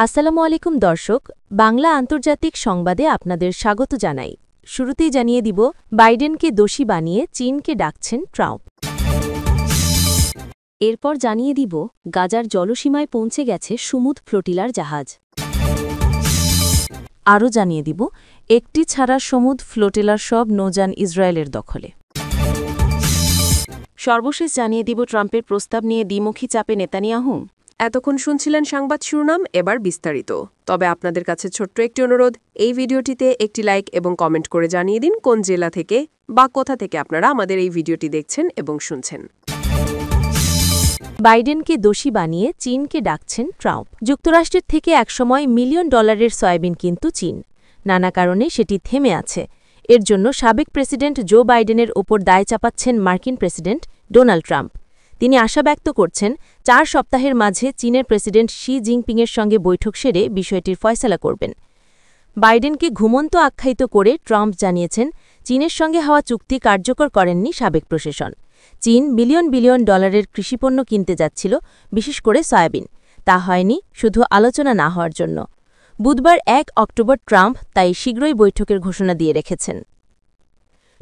আসসালামু আলাইকুম দর্শক, বাংলা আন্তর্জাতিক সংবাদে আপনাদের স্বাগত জানাই। শুরুতেই জানিয়ে দিব, বাইডেনকে দোষী বানিয়ে চীনকে ডাকছেন ট্রাম্প। এরপর জানিয়ে দিব, গাজার জলসীমায় পৌঁছে গেছে সমুদ্র ফ্লোটিলার জাহাজ। আরও জানিয়ে দিব, একটি ছাড়া সমুদ্র ফ্লোটিলার সব নৌযান ইসরায়েলের দখলে। সর্বশেষ জানিয়ে দিব, ট্রাম্পের প্রস্তাব নিয়ে দ্বিমুখী চাপে নেতানিয়াহু। এতক্ষণ শুনছিলেন সংবাদ শিরোনাম, এবার বিস্তারিত। তবে আপনাদের কাছে ছোট্ট একটি অনুরোধ, এই ভিডিওটিতে একটি লাইক এবং কমেন্ট করে জানিয়ে দিন কোন জেলা থেকে বা কোথা থেকে আপনারা আমাদের এই ভিডিওটি দেখছেন এবং শুনছেন। বাইডেনকে দোষী বানিয়ে চীনকে ডাকছেন ট্রাম্প। যুক্তরাষ্ট্রের থেকে একসময় মিলিয়ন ডলারের সয়াবিন কিন্তু চীন, নানা কারণে সেটি থেমে আছে। এর জন্য সাবেক প্রেসিডেন্ট জো বাইডেনের ওপর দায় চাপাচ্ছেন মার্কিন প্রেসিডেন্ট ডোনাল্ড ট্রাম্প। তিনি আশা ব্যক্ত করছেন, 4 সপ্তাহের মাঝে চীনের প্রেসিডেন্ট শি জিনপিংয়ের সঙ্গে বৈঠক সেরে বিষয়টির ফয়সালা করবেন। বাইডেনকে ঘুমন্ত আখ্যায়িত করে ট্রাম্প জানিয়েছেন, চীনের সঙ্গে হওয়া চুক্তি কার্যকর করেননি সাবেক প্রশাসন। চীন বিলিয়ন বিলিয়ন ডলারের কৃষিপণ্য কিনতে যাচ্ছিল, বিশেষ করে সয়াবিন। তা হয়নি শুধু আলোচনা না হওয়ার জন্য। বুধবার 1 অক্টোবর ট্রাম্প তাই শীঘ্রই বৈঠকের ঘোষণা দিয়ে রেখেছেন।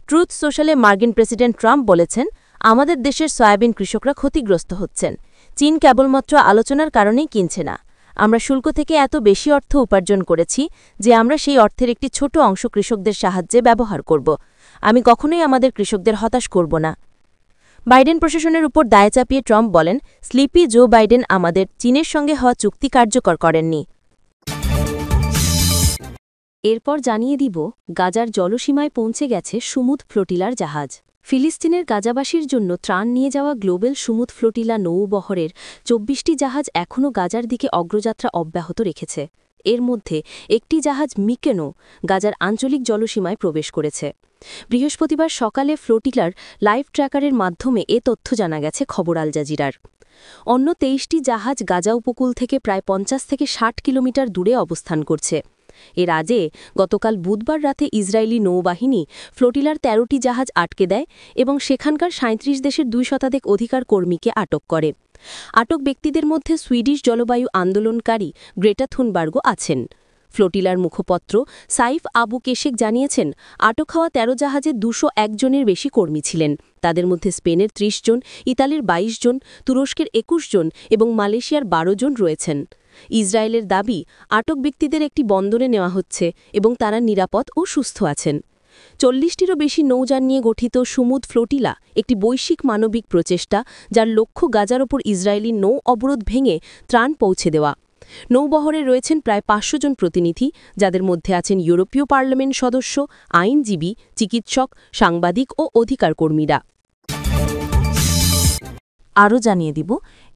ট্রুথ সোশ্যালে মার্কিন প্রেসিডেন্ট ট্রাম্প বলেছেন, আমাদের দেশের সয়াবিন কৃষকরা ক্ষতিগ্রস্ত হচ্ছেন। চীন কেবলমাত্র আলোচনার কারণেই কিনছে না। আমরা শুল্ক থেকে এত বেশি অর্থ উপার্জন করেছি যে আমরা সেই অর্থের একটি ছোট অংশ কৃষকদের সাহায্যে ব্যবহার করব। আমি কখনোই আমাদের কৃষকদের হতাশ করব না। বাইডেন প্রশাসনের উপর দায় চাপিয়ে ট্রাম্প বলেন, স্লিপি জো বাইডেন আমাদের চীনের সঙ্গে হওয়া চুক্তি কার্যকর করেননি। এরপর জানিয়ে দিব, গাজার জলসীমায় পৌঁছে গেছে সমুদ্র ফ্লোটিলার জাহাজ। ফিলিস্তিনের গাজাবাসীর জন্য ত্রাণ নিয়ে যাওয়া গ্লোবাল সমুদ্র ফ্লোটিলা নৌবহরের 24টি জাহাজ এখনও গাজার দিকে অগ্রযাত্রা অব্যাহত রেখেছে। এর মধ্যে একটি জাহাজ মিকেনো গাজার আঞ্চলিক জলসীমায় প্রবেশ করেছে। বৃহস্পতিবার সকালে ফ্লোটিলার লাইভ ট্র্যাকারের মাধ্যমে এ তথ্য জানা গেছে খবর আল জাজিরার। অন্য 23টি জাহাজ গাজা উপকূল থেকে প্রায় 50 থেকে 60 কিলোমিটার দূরে অবস্থান করছে। এর আগে গতকাল বুধবার রাতে ইসরায়েলি নৌবাহিনী ফ্লোটিলার 13টি জাহাজ আটকে দেয় এবং সেখানকার 37 দেশের 2 শতাধিক অধিকার কর্মীকে আটক করে। আটক ব্যক্তিদের মধ্যে সুইডিশ জলবায়ু আন্দোলনকারী গ্রেটা থুনবার্গও আছেন। ফ্লোটিলার মুখপত্র সাইফ আবু কেশেক জানিয়েছেন, আটক হওয়া 13 জাহাজে 201 জনের বেশি কর্মী ছিলেন। তাদের মধ্যে স্পেনের 30 জন, ইতালির 22 জন, তুরস্কের 21 জন এবং মালয়েশিয়ার 12 জন রয়েছেন। ইসরায়েলের দাবি, আটক ব্যক্তিদের একটি বন্দরে নেওয়া হচ্ছে এবং তারা নিরাপদ ও সুস্থ আছেন। 40টিরও বেশি নৌযান নিয়ে গঠিত সমুদ্র ফ্লোটিলা একটি বৈশ্বিক মানবিক প্রচেষ্টা, যার লক্ষ্য গাজার ওপর ইসরায়েলি নৌ অবরোধ ভেঙে ত্রাণ পৌঁছে দেওয়া। নৌবহরে রয়েছেন প্রায় 500 জন প্রতিনিধি, যাদের মধ্যে আছেন ইউরোপীয় পার্লামেন্ট সদস্য, আইনজীবী, চিকিৎসক, সাংবাদিক ও অধিকার কর্মীরা। আরও জানিয়ে দিব,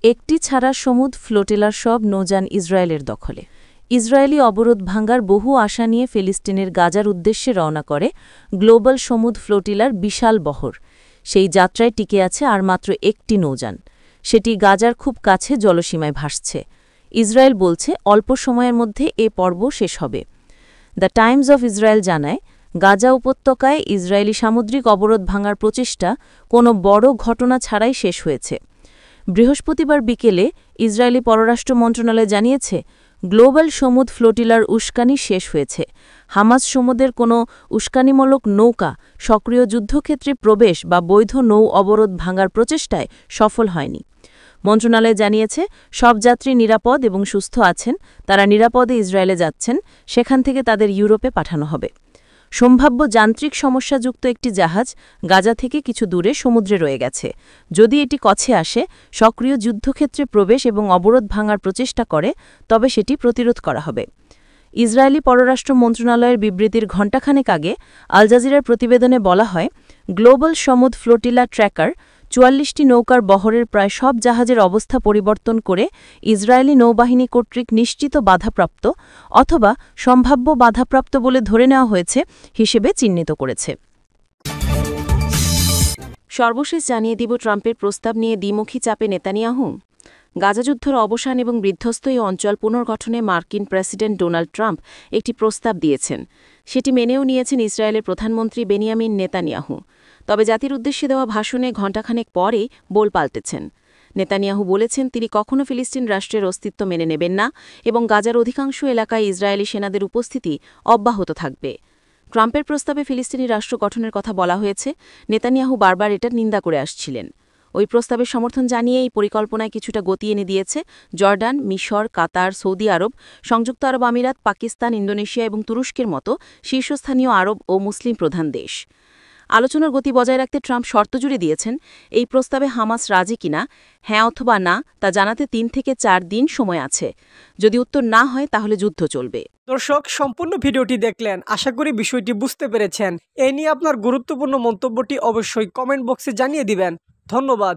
একটি ছাড়া সমুদ্র ফ্লোটিলার সব নৌযান ইসরায়েলের দখলে। ইসরায়েলি অবরোধ ভাঙ্গার বহু আশা নিয়ে ফিলিস্তিনের গাজার উদ্দেশ্যে রওনা করে গ্লোবাল সমুদ্র ফ্লোটিলার বিশাল বহর। সেই যাত্রায় টিকে আছে আর মাত্র একটি নৌযান। সেটি গাজার খুব কাছে জলসীমায় ভাসছে। ইসরায়েল বলছে, অল্প সময়ের মধ্যে এ পর্ব শেষ হবে। দ্য টাইমস অফ ইসরায়েল জানায়, গাজা উপত্যকায় ইসরায়েলি সামুদ্রিক অবরোধ ভাঙার প্রচেষ্টা কোনো বড় ঘটনা ছাড়াই শেষ হয়েছে। বৃহস্পতিবার বিকেলে ইসরায়েলি পররাষ্ট্র মন্ত্রণালয় জানিয়েছে, গ্লোবাল সমুদ্র ফ্লোটিলার উস্কানি শেষ হয়েছে। হামাস সমুদ্রের কোনো উস্কানিমূলক নৌকা সক্রিয় যুদ্ধক্ষেত্রে প্রবেশ বা বৈধ নৌ অবরোধ ভাঙার প্রচেষ্টায় সফল হয়নি। মন্ত্রণালয় জানিয়েছে, সব যাত্রী নিরাপদ এবং সুস্থ আছেন। তারা নিরাপদে ইসরায়েলে যাচ্ছেন, সেখান থেকে তাদের ইউরোপে পাঠানো হবে। সম্ভাব্য যান্ত্রিক সমস্যাযুক্ত একটি জাহাজ গাজা থেকে কিছু দূরে সমুদ্রে রয়ে গেছে। যদি এটি কছে আসে, সক্রিয় যুদ্ধক্ষেত্রে প্রবেশ এবং অবরোধ ভাঙার প্রচেষ্টা করে, তবে সেটি প্রতিরোধ করা হবে। ইসরায়েলি পররাষ্ট্র মন্ত্রণালয়ের বিবৃতির ঘণ্টাখানেক আগে আল জাজিরার প্রতিবেদনে বলা হয়, গ্লোবাল সমুদ্র ফ্লোটিলা ট্র্যাকার 44টি নৌকার বহরের প্রায় সব জাহাজের অবস্থা পরিবর্তন করে ইসরায়েলি নৌবাহিনী কর্তৃক নিশ্চিত বাধাপ্রাপ্ত অথবা সম্ভাব্য বাধাপ্রাপ্ত বলে ধরে নেওয়া হয়েছে হিসেবে চিহ্নিত করেছে। সর্বশেষ জানিয়ে দিব, ট্রাম্পের প্রস্তাব নিয়ে দ্বিমুখী চাপে নেতানিয়াহু। গাজাযুদ্ধের অবসান এবং বিধ্বস্ত এই অঞ্চল পুনর্গঠনে মার্কিন প্রেসিডেন্ট ডোনাল্ড ট্রাম্প একটি প্রস্তাব দিয়েছেন। সেটি মেনেও নিয়েছেন ইসরায়েলের প্রধানমন্ত্রী বেনিয়ামিন নেতানিয়াহু। তবে জাতির উদ্দেশ্যে দেওয়া ভাষণে ঘণ্টাখানেক পরেই বোল পাল্টেছেন। নেতানিয়াহু বলেছেন তিনি কখনো ফিলিস্তিন রাষ্ট্রের অস্তিত্ব মেনে নেবেন না এবং গাজার অধিকাংশ এলাকায় ইসরায়েলি সেনাদের উপস্থিতি অব্যাহত থাকবে। ট্রাম্পের প্রস্তাবে ফিলিস্তিনি রাষ্ট্র গঠনের কথা বলা হয়েছে, নেতানিয়াহু বারবার এটার নিন্দা করে আসছিলেন। ওই প্রস্তাবের সমর্থন জানিয়ে এই পরিকল্পনায় কিছুটা গতি এনে দিয়েছে জর্ডান, মিশর, কাতার, সৌদি আরব, সংযুক্ত আরব আমিরাত, পাকিস্তান, ইন্দোনেশিয়া এবং তুরস্কের মতো শীর্ষস্থানীয় আরব ও মুসলিম প্রধান দেশ। আলোচনার গতি বজায় রাখতে ট্রাম্প শর্ত জুড়ে দিয়েছেন, এই প্রস্তাবে হামাস রাজি কিনা, হ্যাঁ অথবা না তা জানাতে 3 থেকে 4 দিন সময় আছে। যদি উত্তর না হয় তাহলে যুদ্ধ চলবে। দর্শক, সম্পূর্ণ ভিডিওটি দেখলেন, আশা করি বিষয়টি বুঝতে পেরেছেন। এই নিয়ে আপনার গুরুত্বপূর্ণ মন্তব্যটি অবশ্যই কমেন্ট বক্সে জানিয়ে দিবেন। ধন্যবাদ।